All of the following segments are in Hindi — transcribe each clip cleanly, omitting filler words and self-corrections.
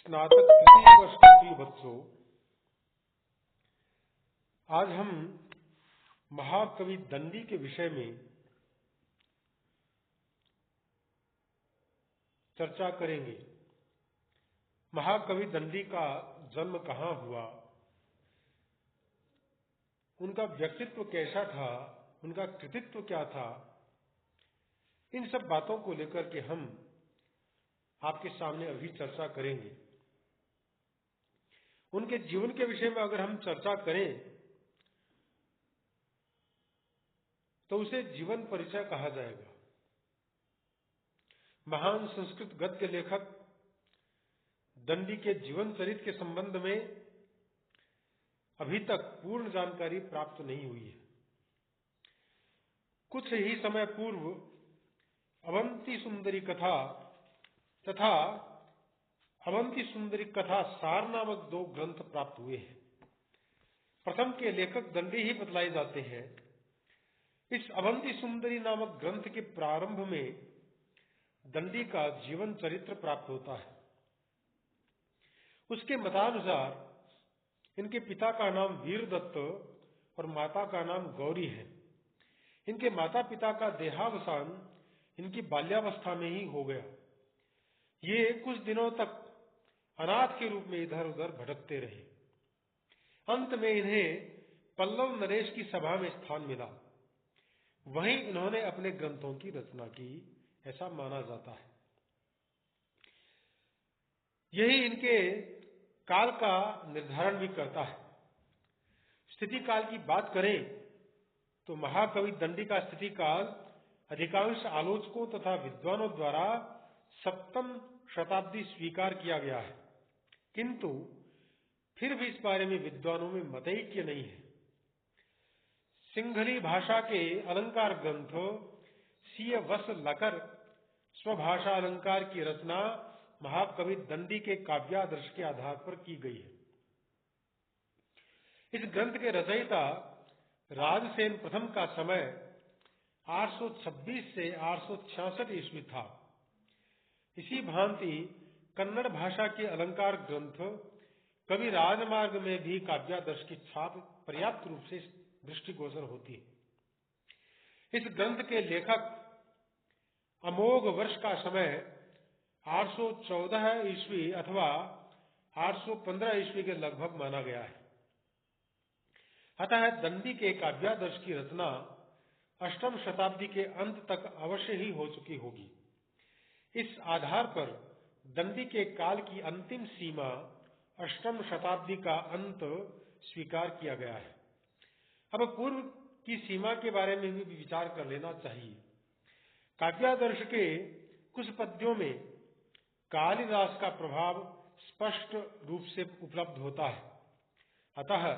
स्नातक तृतीय वर्ष के प्रिय बच्चों, आज हम महाकवि दंडी के विषय में चर्चा करेंगे। महाकवि दंडी का जन्म कहाँ हुआ, उनका व्यक्तित्व कैसा था, उनका कृतित्व क्या था, इन सब बातों को लेकर के हम आपके सामने अभी चर्चा करेंगे। उनके जीवन के विषय में अगर हम चर्चा करें तो उसे जीवन परिचय कहा जाएगा। महान संस्कृत गद्य लेखक दंडी के जीवन चरित्र के संबंध में अभी तक पूर्ण जानकारी प्राप्त नहीं हुई है। कुछ ही समय पूर्व अवंती सुंदरी कथा तथा अवंती सुंदरी कथा सार नामक 2 ग्रंथ प्राप्त हुए हैं। प्रथम के लेखक दंडी ही बतलाए जाते हैं। इस अवंती सुंदरी नामक ग्रंथ के प्रारंभ में दंडी का जीवन चरित्र प्राप्त होता है। उसके मतानुसार इनके पिता का नाम वीरदत्त और माता का नाम गौरी है। इनके माता पिता का देहावसान इनकी बाल्यावस्था में ही हो गया। ये कुछ दिनों तक अनाथ के रूप में इधर उधर भटकते रहे। अंत में इन्हें पल्लव नरेश की सभा में स्थान मिला। वहीं इन्होंने अपने ग्रंथों की रचना की, ऐसा माना जाता है। यही इनके काल का निर्धारण भी करता है। स्थिति काल की बात करें तो महाकवि दंडी का स्थिति काल अधिकांश आलोचकों तथा विद्वानों द्वारा 7वीं शताब्दी स्वीकार किया गया है, किंतु फिर भी इस बारे में विद्वानों में मतैक्य नहीं है। सिंहली भाषा के अलंकार ग्रंथ सीय वस लकर स्वभाषा अलंकार की रचना महाकवि दंडी के काव्यादर्श के आधार पर की गई है। इस ग्रंथ के रचयिता राजसेन प्रथम का समय 826 से 866 ईस्वी था। इसी भांति कन्नड़ भाषा के अलंकार ग्रंथ कवि राजमार्ग में भी काव्यादर्श की छाप पर्याप्त रूप से दृष्टिगोचर होती है। इस ग्रंथ के लेखक अमोघ वर्ष का समय 814 ईस्वी अथवा 815 ईस्वी के लगभग माना गया है। अतः दंडी के काव्यादर्श की रचना 8वीं शताब्दी के अंत तक अवश्य ही हो चुकी होगी। इस आधार पर दंडी के काल की अंतिम सीमा 8वीं शताब्दी का अंत स्वीकार किया गया है। अब पूर्व की सीमा के बारे में भी विचार कर लेना चाहिए। काव्यादर्श के कुछ पद्यों में कालिदास का प्रभाव स्पष्ट रूप से उपलब्ध होता है। अतः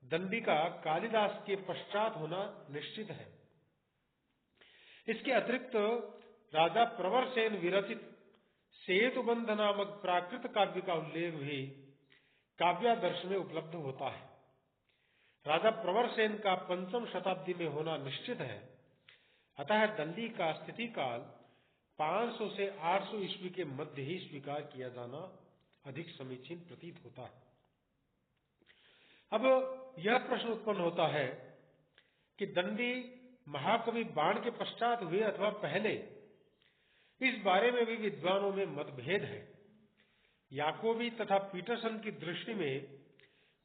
दंडी का कालिदास के पश्चात होना निश्चित है। इसके अतिरिक्त राजा प्रवरसेन विरचित सेतुबंध नामक प्राकृत काव्य का उल्लेख भी काव्यादर्श में उपलब्ध होता है। राजा प्रवरसेन का 5वीं शताब्दी में होना निश्चित है। अतः दंडी का स्थिति काल 500 से 800 ईस्वी के मध्य ही स्वीकार किया जाना अधिक समीचीन प्रतीत होता है। अब यह प्रश्न उत्पन्न होता है कि दंडी महाकवि बाण के पश्चात हुए अथवा पहले। इस बारे में भी विद्वानों में मतभेद है। याकोबी तथा पीटरसन की दृष्टि में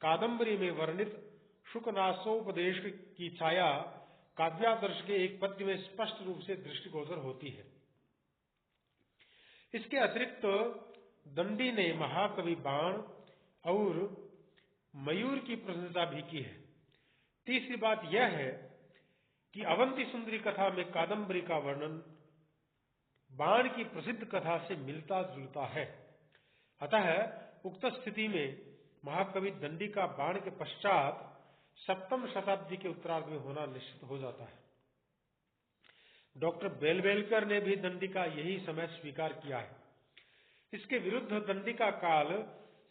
कादंबरी में वर्णित शुकनासोपदेश की छाया काव्यादर्श के एक पद्य में स्पष्ट रूप से दृष्टिगोचर होती है। इसके अतिरिक्त दंडी ने महाकवि बाण और मयूर की प्रशंसा भी की है। तीसरी बात यह है कि अवंती सुंदरी कथा में कादंबरी का वर्णन बाण की प्रसिद्ध कथा से मिलता जुलता है। अतः उक्त स्थिति में महाकवि दंडी का बाण के पश्चात 7वीं शताब्दी के उत्तरार्ध में होना निश्चित हो जाता है। डॉक्टर बेलवेलकर ने भी दंडी का यही समय स्वीकार किया है। इसके विरुद्ध दंडी का काल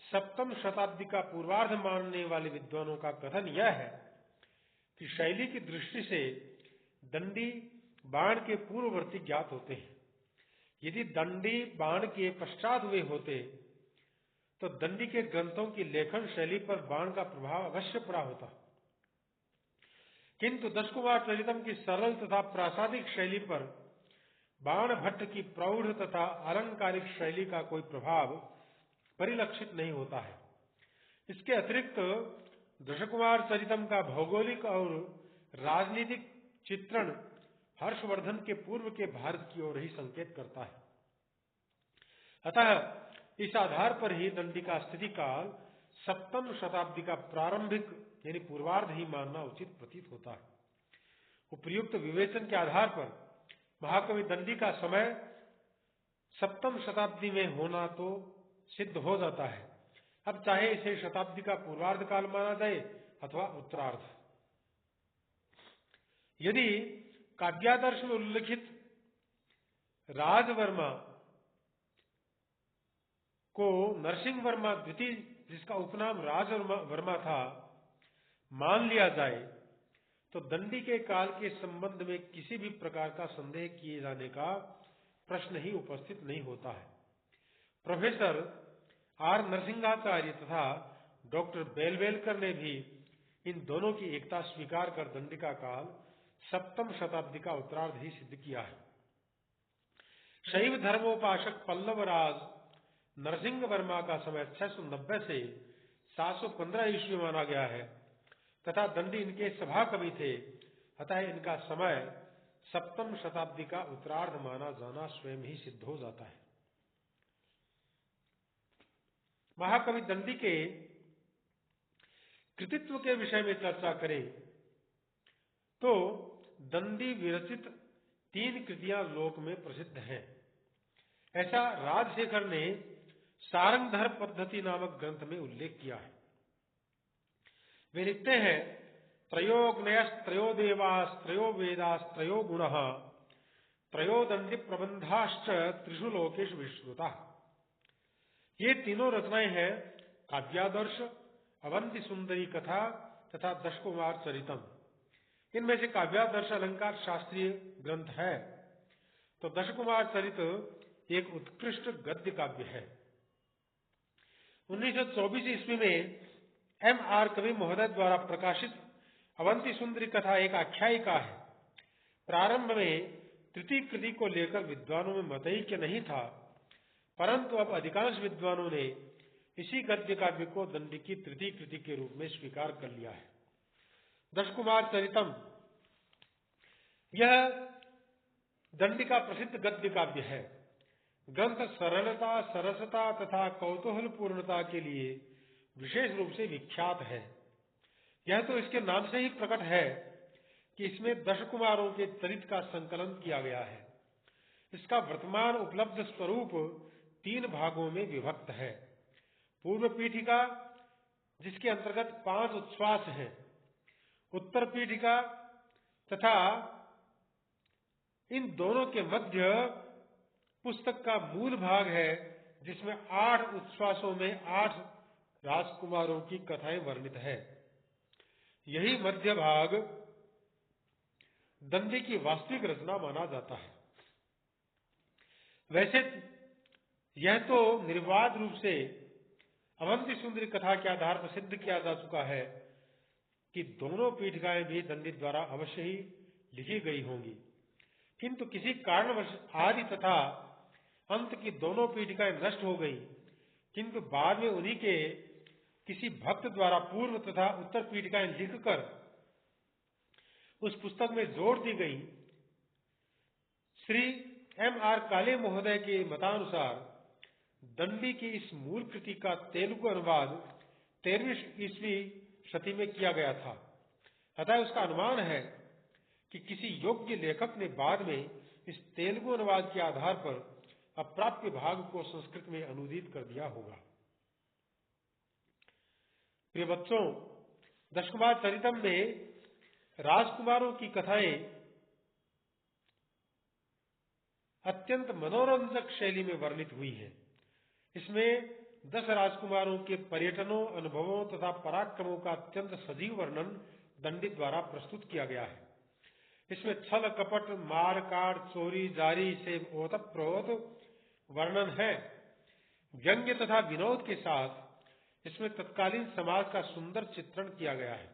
7वीं शताब्दी का पूर्वार्ध मानने वाले विद्वानों का कथन यह है कि शैली की दृष्टि से दंडी बाण के पूर्ववर्ती ज्ञात होते हैं। यदि दंडी बाण के पश्चात हुए होते तो दंडी के ग्रंथों की लेखन शैली पर बाण का प्रभाव अवश्य पड़ा होता, किंतु दशकुमार चरितम की सरल तथा प्रासादिक शैली पर बाण भट्ट की प्रौढ़ तथा अलंकारिक शैली का कोई प्रभाव परिलक्षित नहीं होता है। इसके अतिरिक्त दशकुमार चरितम का भौगोलिक और राजनीतिक चित्रण हर्षवर्धन के पूर्व के भारत की ओर ही संकेत करता है। अतः इस आधार पर ही दंडी का स्थिति काल 7वीं शताब्दी का प्रारंभिक यानी पूर्वार्ध ही मानना उचित प्रतीत होता है। उपयुक्त विवेचन के आधार पर महाकवि दंडी का समय 7वीं शताब्दी में होना तो सिद्ध हो जाता है। अब चाहे इसे शताब्दी का पूर्वार्ध काल माना जाए अथवा उत्तरार्ध। यदि काव्यादर्श में उल्लिखित राजवर्मा को नरसिंह वर्मा द्वितीय, जिसका उपनाम राजवर्मा था, मान लिया जाए तो दंडी के काल के संबंध में किसी भी प्रकार का संदेह किए जाने का प्रश्न ही उपस्थित नहीं होता है। प्रोफेसर आर नरसिंहाचार्य तथा डॉक्टर बेलवेलकर ने भी इन दोनों की एकता स्वीकार कर दंडी का काल 7वीं शताब्दी का उत्तरार्ध ही सिद्ध किया है। शैव धर्मोपासक पल्लव राज नरसिंह वर्मा का समय 690 से 715 ईस्वी माना गया है तथा दंडी इनके सभा कवि थे, अतः इनका समय 7वीं शताब्दी का उत्तरार्ध माना जाना स्वयं ही सिद्ध हो जाता है। महाकवि दंडी के कृतित्व के विषय में चर्चा करें तो दंडी विरचित 3 कृतियां लोक में प्रसिद्ध हैं। ऐसा राजशेखर ने सारंगधर पद्धति नामक ग्रंथ में उल्लेख किया है। वे लिखते हैं, त्रयोग्नयस्त्रयो देवास्त्रयो वेदास्त्रयो गुणः त्रयो दंडी प्रबंधाश्च त्रिषु लोकेषु विश्रुता। ये तीनों रचनाएं हैं काव्यादर्श, अवंति सुंदरी कथा तथा दशकुमार चरितम। इनमें से काव्यादर्श अलंकार शास्त्रीय ग्रंथ है तो दशकुमार चरित एक उत्कृष्ट गद्य काव्य है। 1924 ईस्वी में M.R. कवि महोदय द्वारा प्रकाशित अवंति सुंदरी कथा एक आख्यायिका है। प्रारंभ में तृतीय कृति को लेकर विद्वानों में मतैक्य नहीं था, परंतु अब अधिकांश विद्वानों ने इसी गद्य काव्य को दंडी की तृतीय कृति के रूप में स्वीकार कर लिया है। दशकुमार चरितम यह दंडी का प्रसिद्ध गद्य काव्य है। ग्रंथ सरलता, सरसता तथा कौतूहल पूर्णता के लिए विशेष रूप से विख्यात है। यह तो इसके नाम से ही प्रकट है कि इसमें दशकुमारों के चरित्र का संकलन किया गया है। इसका वर्तमान उपलब्ध स्वरूप 3 भागों में विभक्त है। पूर्व पीठिका, जिसके अंतर्गत 5 उच्छ्वास हैं, उत्तर पीठिका तथा इन दोनों के मध्य पुस्तक का मूल भाग है, जिसमें 8 उच्छ्वासों में 8 राजकुमारों की कथाएं वर्णित है। यही मध्य भाग दंडी की वास्तविक रचना माना जाता है। वैसे यह तो निर्वाद रूप से अवंति सुंदरी कथा के आधार पर सिद्ध किया जा चुका है कि दोनों पीठिकाएं भी दंडी द्वारा अवश्य ही लिखी गई होंगी, किंतु किसी कारणवश आदि तथा अंत की दोनों पीठिकाएं नष्ट हो गई, किंतु बाद में उन्हीं के किसी भक्त द्वारा पूर्व तथा उत्तर पीठिकाएं लिखकर उस पुस्तक में जोड़ दी गई। श्री M.R. काले महोदय के मतानुसार दंडी की इस मूल कृति का तेलुगु अनुवाद 13वीं ईस्वी शती में किया गया था। अतः उसका अनुमान है कि किसी योग्य लेखक ने बाद में इस तेलुगु अनुवाद के आधार पर अप्राप्य भाग को संस्कृत में अनुदित कर दिया होगा। प्रिय बच्चों, दशकुमार चरितम में राजकुमारों की कथाएं अत्यंत मनोरंजक शैली में वर्णित हुई है। इसमें 10 राजकुमारों के पर्यटनों, अनुभवों तथा पराक्रमों का अत्यंत सजीव वर्णन दंडी द्वारा प्रस्तुत किया गया है। इसमें छल कपट, मार काट, चोरी जारी से ओतप्रोत वर्णन है। व्यंग्य तथा विनोद के साथ इसमें तत्कालीन समाज का सुंदर चित्रण किया गया है।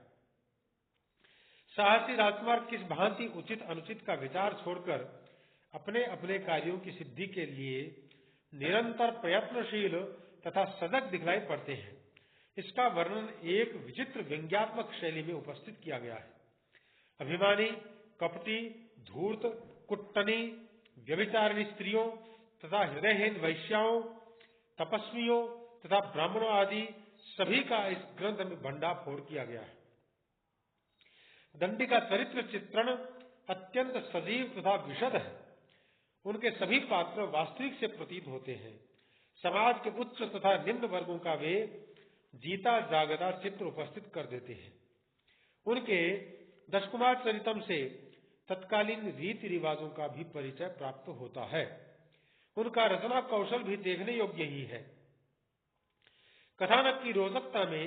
साहसी राजकुमार किस भांति उचित अनुचित का विचार छोड़कर अपने अपने कार्यों की सिद्धि के लिए निरंतर प्रयत्नशील तथा सजग दिखलाई पड़ते हैं, इसका वर्णन एक विचित्र व्यंग्यात्मक शैली में उपस्थित किया गया है। अभिमानी, कपटी, धूर्त, कुट्टनी, व्यभिचारिणी स्त्रियों तथा हृदयहीन वैश्याओं, तपस्वियों तथा ब्राह्मणों आदि सभी का इस ग्रंथ में भंडाफोड़ किया गया है। दंडी का चरित्र चित्रण अत्यंत सजीव तथा विशद है। उनके सभी पात्र वास्तविक से प्रतीत होते हैं। समाज के उच्च तथा निम्न वर्गों का वे जीता जागता चित्र उपस्थित कर देते हैं। उनके दशकुमार चरितम से तत्कालीन रीति रिवाजों का भी परिचय प्राप्त होता है। उनका रचना कौशल भी देखने योग्य ही है। कथानक की रोचकता में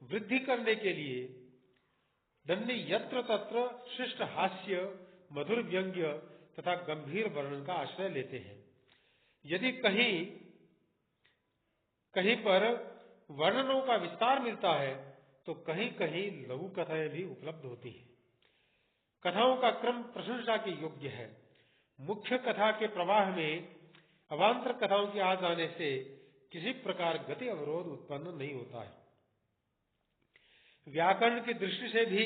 वृद्धि करने के लिए दंडी यत्र तत्र शिष्ट हास्य, मधुर व्यंग्य तथा गंभीर वर्णन का आश्रय लेते हैं। यदि कहीं पर वर्णनों का विस्तार मिलता है तो कहीं कहीं लघु कथाएं भी उपलब्ध होती हैं। कथाओं का क्रम प्रशंसा के योग्य है। मुख्य कथा के प्रवाह में अवान्तर कथाओं के आ जाने से किसी प्रकार गति अवरोध उत्पन्न नहीं होता है। व्याकरण की दृष्टि से भी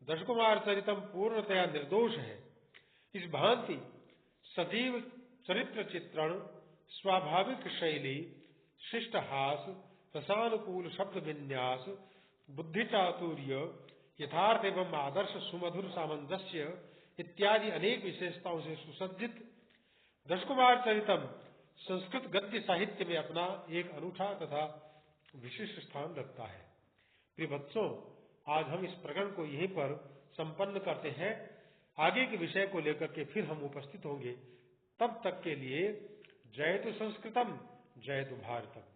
दशकुमार चरितम पूर्णतया निर्दोष है। इस भांति सजीव चरित्र चित्रण, स्वाभाविक शैली, शिष्ट हास, रसानुकूल शब्द विन्यास, बुद्धि चातुर्य, यथार्थ एवं आदर्श सुमधुर सामंजस्य इत्यादि अनेक विशेषताओं से सुसज्जित दशकुमार चरितम संस्कृत गद्य साहित्य में अपना एक अनूठा तथा विशिष्ट स्थान रखता है। प्रिय बच्चों, आज हम इस प्रकरण को यहीं पर संपन्न करते हैं। आगे के विषय को लेकर के फिर हम उपस्थित होंगे। तब तक के लिए जयतु संस्कृतम, जयतु भारतम।